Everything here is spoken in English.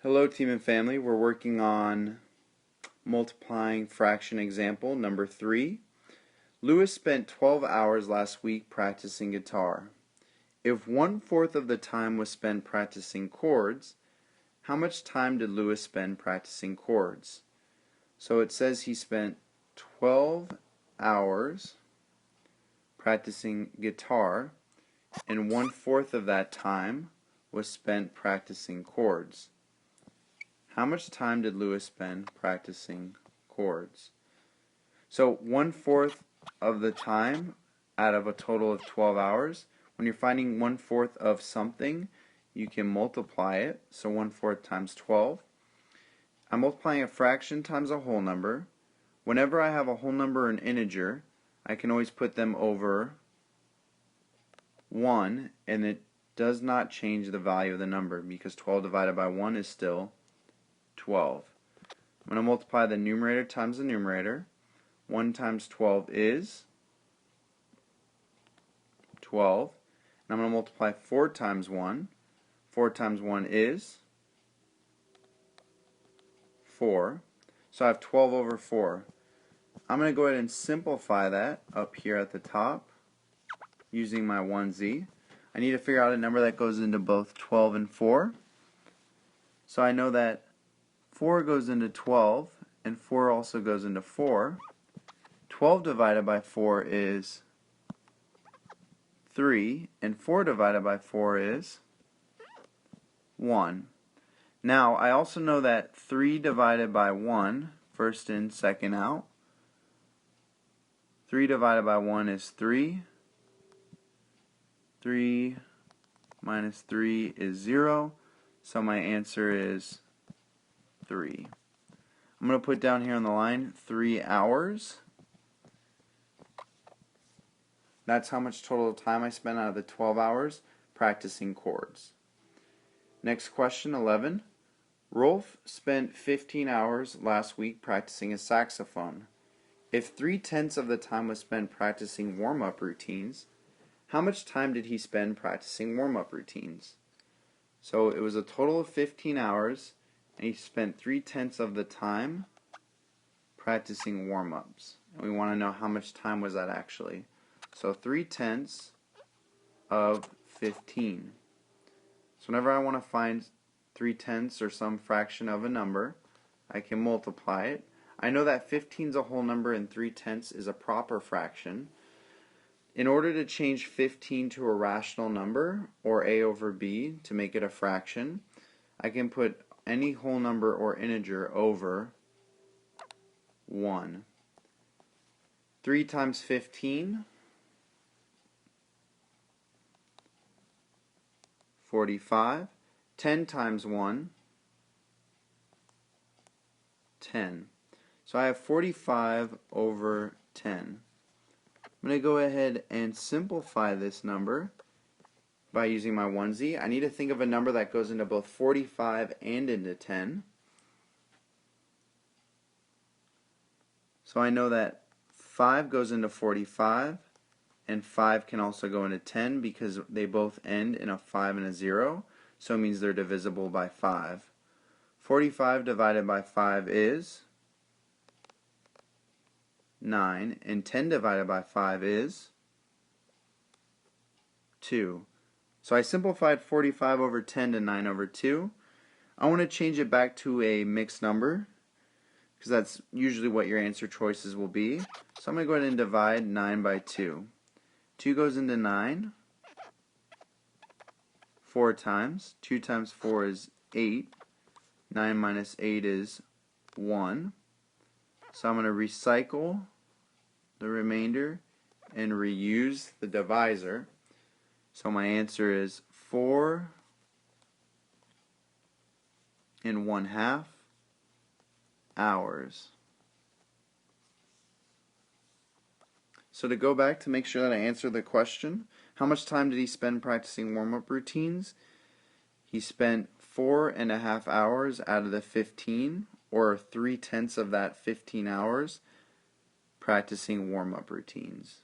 Hello team and family, we're working on multiplying fraction example number 3. Lewis spent 12 hours last week practicing guitar. If 1/4 of the time was spent practicing chords, how much time did Lewis spend practicing chords? So it says he spent 12 hours practicing guitar and 1/4 of that time was spent practicing chords. How much time did Lewis spend practicing chords? So 1/4 of the time out of a total of 12 hours, when you're finding 1/4 of something, you can multiply it. So 1/4 times 12. I'm multiplying a fraction times a whole number. Whenever I have a whole number or an integer, I can always put them over 1, and it does not change the value of the number because 12 divided by 1 is still 12. I'm going to multiply the numerator times the numerator. 1 times 12 is 12. And I'm going to multiply 4 times 1. 4 times 1 is 4. So I have 12 over 4. I'm going to go ahead and simplify that up here at the top using my 1z. I need to figure out a number that goes into both 12 and 4. So I know that 4 goes into 12, and 4 also goes into 4. 12 divided by 4 is 3, and 4 divided by 4 is 1. Now, I also know that 3 divided by 1, first in, second out. 3 divided by 1 is 3. 3 minus 3 is 0, so my answer is 3. I'm going to put down here on the line 3 hours. That's how much total time I spent out of the 12 hours practicing chords. Next question, 11. Rolf spent 15 hours last week practicing a saxophone. If 3/10 of the time was spent practicing warm-up routines, how much time did he spend practicing warm-up routines? So it was a total of 15 hours, and he spent 3/10 of the time practicing warm-ups. And we want to know how much time was that actually. So 3/10 of 15. So whenever I want to find 3/10 or some fraction of a number, I can multiply it. I know that 15 is a whole number and 3/10 is a proper fraction. In order to change 15 to a rational number, or a over b, to make it a fraction, I can put any whole number or integer over 1. 3 times 15, 45. 10 times 1, 10. So I have 45 over 10. I'm going to go ahead and simplify this number by using my 1z. I need to think of a number that goes into both 45 and into 10. So I know that 5 goes into 45, and 5 can also go into 10 because they both end in a 5 and a 0, so it means they're divisible by 5. 45 divided by 5 is 9, and 10 divided by 5 is 2. So I simplified 45 over 10 to 9 over 2. I want to change it back to a mixed number, because that's usually what your answer choices will be. So I'm going to go ahead and divide 9 by 2. 2 goes into 9 4 times. 2 times 4 is 8. 9 minus 8 is 1. So I'm going to recycle the remainder and reuse the divisor. So my answer is 4 1/2 hours. So to go back to make sure that I answer the question, how much time did he spend practicing warm-up routines? He spent 4.5 hours out of the 15, or 3/10 of that 15 hours, practicing warm-up routines.